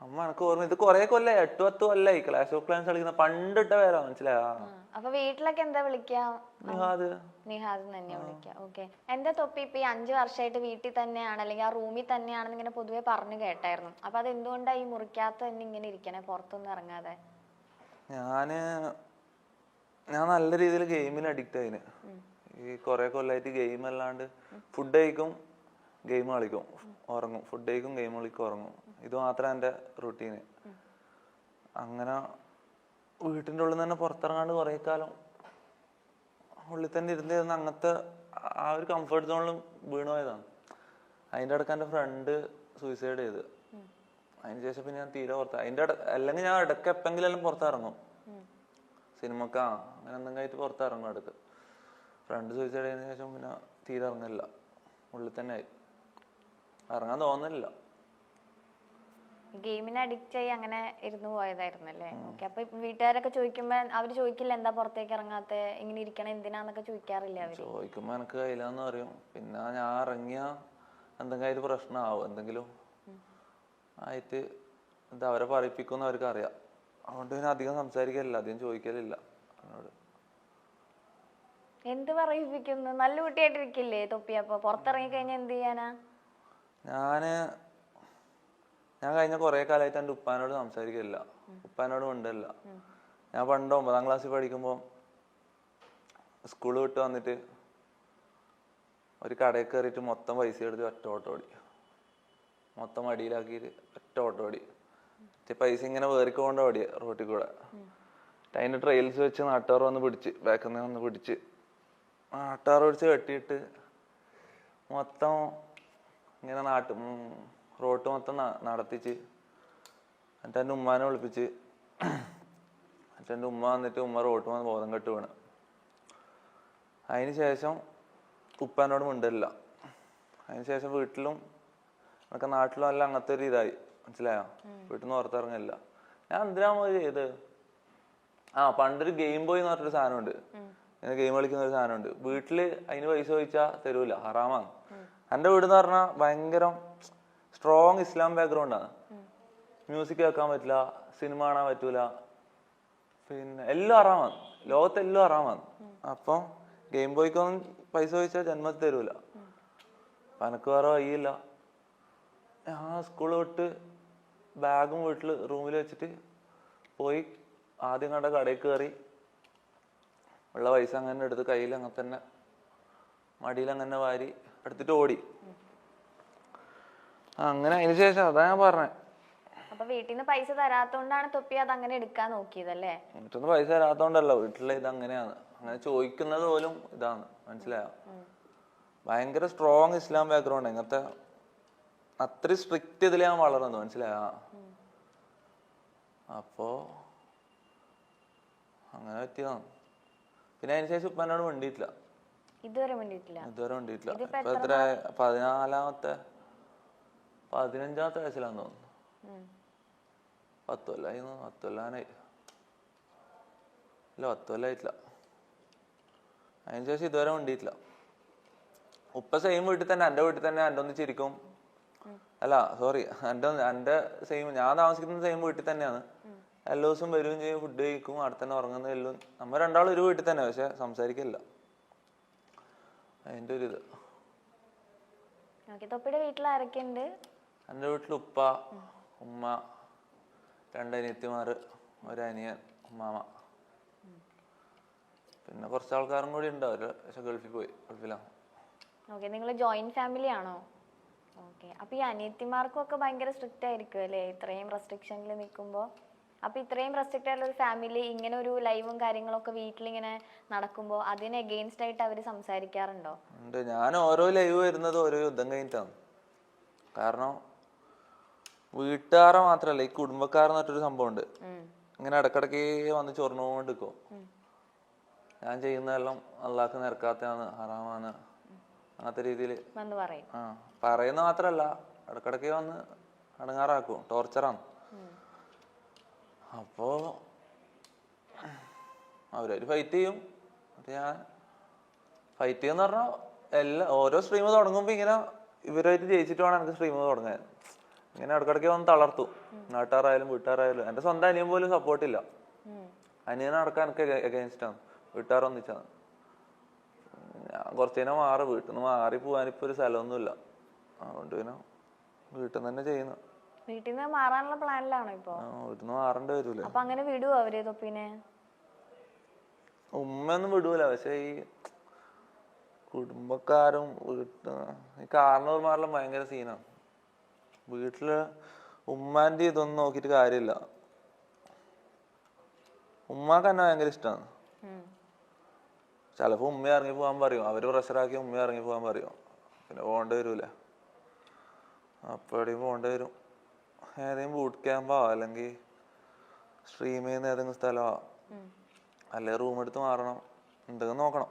അമ്മ എനക്ക് ഓർമ്മ, ഇത് കൊറേ കൊല്ലായി, 8-10 കൊല്ലായി ക്ലാഷ് ഓഫ് ക്ലാൻസ് കളിക്കുന്ന, പണ്ടിട്ട പേരാ, മനസ്സിലായോ? അപ്പൊ വീട്ടിലൊക്കെ എന്താ വിളിക്കാ? നിഹാദ്. നിഹാദ് തന്നെ വിളിക്കാം. ഓക്കെ. എന്താ തൊപ്പി ഇപ്പൊ ഈ 5 വർഷമായിട്ട് വീട്ടിൽ തന്നെയാണ് അല്ലെങ്കിൽ ആ റൂമിൽ തന്നെയാണെന്ന് ഇങ്ങനെ പൊതുവെ പറഞ്ഞു കേട്ടായിരുന്നു. അപ്പൊ അത് എന്തുകൊണ്ടാ ഈ മുറിക്കകത്ത് തന്നെ ഇങ്ങനെ ഇരിക്കണേ, പുറത്തൊന്നും ഇറങ്ങാതെ? ഞാൻ നല്ല രീതിയിൽ ഗെയിമിന് അഡിക്റ്റ് ആയിന്. ഈ കൊറേ കൊല്ലായിട്ട് ഗെയിം അല്ലാണ്ട് ഫുഡ് കഴിക്കും, ഗെയിം കളിക്കും, ഉറങ്ങും, ഫുഡ് കഴിക്കും, ഗെയിം കളിക്കും, ഉറങ്ങും. ഇത് മാത്രം എൻ്റെ റുട്ടീന്. അങ്ങനെ വീട്ടിൻ്റെ ഉള്ളിൽ തന്നെ പുറത്തിറങ്ങാണ്ട് കുറേ കാലം ഉള്ളിൽ തന്നെ ഇരുന്ന് അങ്ങനത്തെ ആ ഒരു കംഫർട്ട് സോണിലും വീണു പോയതാണ്. അതിൻ്റെ ഇടയ്ക്ക് എൻ്റെ ഫ്രണ്ട് സൂയിസൈഡ് ചെയ്ത്. അതിന് ശേഷം പിന്നെ ഞാൻ തീരെ അല്ലെങ്കിൽ ഞാൻ ഇടയ്ക്ക് എപ്പെങ്കിലും പുറത്തിറങ്ങും, സിനിമക്കാ അങ്ങനെ എന്തെങ്കിലും ആയിട്ട് പുറത്തിറങ്ങും. ഇടയ്ക്ക് ഫ്രണ്ട് സൂയിസൈഡ് ചെയ്തതിന് ശേഷം പിന്നെ തീരെ ഇറങ്ങില്ല, ഉള്ളിൽ തന്നെ ആയി, ഇറങ്ങാൻ തോന്നുന്നില്ല. ഗെയിമിന് അഡിക്റ്റ് ആയി അങ്ങനെ ഇരുന്ന് പോയതായിരുന്നല്ലേ? ഓക്കെ. അപ്പൊ വീട്ടുകാരൊക്കെ ചോദിക്കുമ്പോ അവര് ചോദിക്കില്ല എന്താ പുറത്തേക്ക് ഇറങ്ങാത്ത, ഇങ്ങനെ ഇരിക്കണം എന്തിനാന്നൊക്കെ ചോദിക്കാറില്ല അവര്? ചോദിക്കുമ്പോ എനിക്ക് കയ്യിലാന്ന് പറയും. പിന്നെ ഞാൻ ഇറങ്ങിയ എന്തെങ്കിലും ആയിട്ട് പ്രശ്നമാവും, എന്തെങ്കിലും ആയിട്ട് എന്താ അവരെ പറയിപ്പിക്കുമെന്ന് അവർക്ക് അറിയാം. അതുകൊണ്ട് പിന്നെ അധികം സംസാരിക്കലില്ല, അധികം ചോദിക്കലില്ല എന്നോട്. എന്ത് പറയിപ്പിക്കുന്നു? നല്ല കുട്ടിയായിട്ടിരിക്കില്ലേ തൊപ്പി? അപ്പൊ പുറത്തിറങ്ങി കഴിഞ്ഞാൽ എന്ത് ചെയ്യാനാ? ഞാൻ കഴിഞ്ഞ കുറെ കാലമായിട്ട് എൻ്റെ ഉപ്പാനോട് സംസാരിക്കില്ല, ഉപ്പാനോട് മിണ്ടല്ല. ഞാൻ പണ്ട് 9ാം ക്ലാസ്സിൽ പഠിക്കുമ്പോൾ സ്കൂൾ വിട്ട് വന്നിട്ട് ഒരു കടയിൽ കയറിയിട്ട് മൊത്തം പൈസ എടുത്ത് ഒറ്റ ഓട്ടോ ഓടി, മൊത്തം അടിയിലാക്കിയിട്ട് ഒറ്റ ഓട്ടോ ഓടി. പൈസ ഇങ്ങനെ വേറിക്കൊണ്ട് ഓടിയ റോട്ടിൽ കൂടെ. അതിൻ്റെ ട്രെയിൽസ് വെച്ച് നാട്ടുകാർ വന്ന് പിടിച്ച്, ബാക്കിൽ നിന്ന് വന്ന് പിടിച്ച്, നാട്ടുകാർ പിടിച്ച് കെട്ടിയിട്ട് മൊത്തം ഇങ്ങനെ റോട്ട് മൊത്തം നടത്തിച്ച്. എന്നിട്ട് എൻ്റെ ഉമ്മാനെ വിളിപ്പിച്ച്. എന്നിട്ട് എൻ്റെ ഉമ്മ വന്നിട്ട് ഉമ്മ റോട്ട് വന്ന് ബോധം കെട്ട് വീണ്. അതിന് ശേഷം ഉപ്പാനോട് മിണ്ടില്ല. അതിന് ശേഷം വീട്ടിലും എന്നൊക്കെ നാട്ടിലും എല്ലാം അങ്ങനത്തെ ഒരു ഇതായി, മനസ്സിലായോ? വീട്ടിൽ നിന്ന് പുറത്തിറങ്ങില്ല. ഞാൻ എന്തിനാ ചെയ്ത്, പണ്ടൊരു ഗെയിം ബോയ് എന്ന് പറഞ്ഞൊരു സാധനമുണ്ട്, ഇങ്ങനെ ഗെയിം കളിക്കുന്ന ഒരു സാധനമുണ്ട്. വീട്ടില് അതിന് പൈസ ചോദിച്ചാൽ തരൂല, ഹറാമാണ്. എൻ്റെ വീട് എന്ന് പറഞ്ഞാൽ ഭയങ്കര സ്ട്രോങ് ഇസ്ലാം ബാക്ക്ഗ്രൗണ്ടാണ്. മ്യൂസിക് കേൾക്കാൻ പറ്റില്ല, സിനിമ കാണാൻ പറ്റൂല, പിന്നെ എല്ലാം ഹറാമാണ്, ലോകത്തെല്ലാം ഹറാമാണ്. അപ്പം ഗെയിം ബോയ്ക്കൊന്നും പൈസ ചോദിച്ചാൽ ജന്മത്തിൽ തരൂല. എനക്ക് വേറെ വഴിയില്ല. ഞാൻ സ്കൂൾ വിട്ട് ബാഗും വീട്ടിൽ റൂമിൽ വെച്ചിട്ട് പോയി ആദ്യം കണ്ട കടയിൽ കയറി ഉള്ള പൈസ അങ്ങനെ എടുത്ത് കയ്യിൽ അങ്ങനെ തന്നെ മടിയിൽ അങ്ങനെ വാരി എടുത്തിട്ട് ഓടി. അങ്ങനെ അതിന് ശേഷം അതാ ഞാൻ പറഞ്ഞേ. അപ്പൊ വീട്ടിൽ നിന്ന് പൈസ തരാത്തോണ്ടാണ് തൊപ്പി അത് അങ്ങനെ എടുക്കാൻ നോക്കിയതല്ലേ? വീട്ടിൽ നിന്ന് പൈസ തരാത്തോണ്ടല്ല, വീട്ടിലെ ഇതങ്ങനെയാണ്. അങ്ങനെ ചോദിക്കുന്നത് പോലും ഇതാണ്, മനസ്സിലായോ? ഭയങ്കര സ്ട്രോങ് ഇസ്ലാം ബാക്ക്ഗ്രൗണ്ട്, ഇങ്ങനത്തെ അത്രയും സ്ട്രിക്റ്റ് ഇതിൽ ഞാൻ വളർന്നത്, മനസ്സിലായോ? അപ്പോ അങ്ങനെ പറ്റിയതാണ്. പിന്നെ അതിന് ശേഷം ഇപ്പൊ എന്നോട് മിണ്ടിയിട്ടില്ല, ഇതുവരെ മിണ്ടിയിട്ടില്ല. ഇപ്പൊ എത്ര 15ാമത്തെ വയസ്സിലാന്ന് തോന്നുന്നു. 10 കൊല്ലായി, 10 കൊല്ലാനായി. ഇല്ല 10 കൊല്ലായിട്ടില്ല. അതിന് ശേഷം ഇതുവരെ മിണ്ടിയിട്ടില്ല. ഉപ്പ സെയിം വീട്ടിൽ തന്നെ, എൻ്റെ വീട്ടിൽ തന്നെ എൻ്റെ ഒന്ന് ചിരിക്കും. അല്ല സോറി, എൻ്റെ സെയിം, ഞാൻ താമസിക്കുന്ന സെയിം വീട്ടിൽ തന്നെയാണ്. എല്ലാ ദിവസവും വരികയും ചെയ്യും, ഫുഡ് കഴിക്കും, അവിടെ തന്നെ ഉറങ്ങുന്ന എല്ലാം. നമ്മൾ രണ്ടാളും ഒരു വീട്ടിൽ തന്നെ, പക്ഷെ സംസാരിക്കില്ല. അതിൻ്റെ ഒരു ഇത്. തൊപ്പിയുടെ വീട്ടിൽ ആരൊക്കെയുണ്ട്? എൻ്റെ വീട്ടിൽ ഉപ്പ, ഉമ്മ, 2 അനിയത്തിമാർ, 1 അനിയൻ, ഉമ്മാമ. പിന്നെ കുറച്ച് ആൾക്കാരും കൂടി ഉണ്ട്, അവര് പക്ഷെ ഗൾഫിലാണ്. ഓക്കെ. നിങ്ങൾ ജോയിന്റ് ഫാമിലി ആണോ? ഓക്കെ. അപ്പൊ ഈ അനിയത്തിമാർക്കും ഒക്കെ ഭയങ്കര സ്ട്രിക്റ്റ് ആയിരിക്കും അല്ലേ, ഇത്രയും റെസ്ട്രിക്ഷനിൽ നിൽക്കുമ്പോ? അപ്പൊ ഇത്രയും റെസ്ട്രിക്റ്റ് ആയിട്ടുള്ള ഒരു ഫാമിലി ഇങ്ങനെ ഒരു ലൈവും കാര്യങ്ങളൊക്കെ വീട്ടിലിങ്ങനെ നടക്കുമ്പോ അതിന് എഗെയിൻസ്റ്റ് ആയിട്ട് അവര് സംസാരിക്കാറുണ്ടോ? ഉണ്ട്. ഞാൻ ഓരോ ലൈവ് വരുന്നത് ഓരോ യുദ്ധം കഴിഞ്ഞിട്ടാണ്. കാരണം വീട്ടുകാരെ മാത്രല്ല, ഈ കുടുംബക്കാരെന്ന് പറഞ്ഞൊരു സംഭവം ഉണ്ട്. ഇങ്ങനെ ഇടക്കിടക്ക് വന്ന് ചൊറിഞ്ഞുകൊണ്ട് നിൽക്കും. ഞാൻ ചെയ്യുന്നതെല്ലാം അള്ളാഹ്ക്ക് നിരക്കാത്തതാണ്, ഹറാമാണ്, അങ്ങനത്തെ രീതിയിൽ പറയുന്ന മാത്രല്ല ഇടക്കിടക്ക് വന്ന് അടങ്ങാറാക്കും, ടോർച്ചറാണ്. അപ്പോ അവരൊരു ഫൈറ്റ് ചെയ്യും. ഞാൻ ഫൈറ്റ് ചെയ്യുന്ന പറഞ്ഞാൽ ഓരോ സ്ട്രീം തുടങ്ങുമ്പോ ഇങ്ങനെ ഇവരായിട്ട് ജയിച്ചിട്ട് വേണം എനിക്ക് സ്ട്രീം തുടങ്ങാൻ. ഇങ്ങനെ ഇടക്കിടയ്ക്ക് വന്ന് തളർത്തു. നാട്ടുകാരായാലും വീട്ടുകാരായാലും. എൻ്റെ സ്വന്തം അനിയൻ പോലും സപ്പോർട്ടില്ല. അനിയനെ നടക്കാൻ എനിക്ക് എഗെയിൻസ്റ്റാണ്. വീട്ടുകാർ ഒന്നിച്ചാണ്. ഞാൻ കുറച്ച് കഴിഞ്ഞാൽ വീട്ടിൽ നിന്ന് മാറി പോകാനിപ്പോ ഒരു സ്ഥലമൊന്നുമില്ല. അതുകൊണ്ട് പിന്നെ വീട്ടിൽ നിന്ന് തന്നെ ചെയ്യുന്നു. വീട്ടിൽ നിന്ന് മാറാനുള്ള പ്ലാനിലാണോ ഇപ്പൊ? വീട്ടിൽ നിന്ന് മാറേണ്ടി വരൂലേ. അപ്പൊ അങ്ങനെ വിടുവോ അവര് തൊപ്പിനെ? ഉമ്മയൊന്നും വിടൂല. പക്ഷെ ഈ കുടുംബക്കാരും ഈ കാരണവന്മാരെല്ലാം ഭയങ്കര സീനാണ്. വീട്ടില് ഉമ്മാന്റെ ഇതൊന്നും നോക്കിയിട്ട് കാര്യമില്ല. ഉമ്മാക്ക് എന്നെ ഭയങ്കര ഇഷ്ടമാണ്. ചിലപ്പോ ഉമ്മ ഇറങ്ങി പോകാൻ പറയും. അവര് പ്രഷറാക്കി ഉമ്മ ഇറങ്ങി പോകാൻ പറയും. പിന്നെ പോകേണ്ടി വരൂല. അപ്പൊ എവിടെയും പോകേണ്ടി വരും. ഏതെങ്കിലും ബൂട്ട് ക്യാമ്പോ അല്ലെങ്കിൽ സ്ട്രീം ചെയ്യുന്ന ഏതെങ്കിലും സ്ഥലമോ അല്ലെങ്കിൽ റൂം എടുത്ത് മാറണം. എന്തെങ്കിലും നോക്കണം.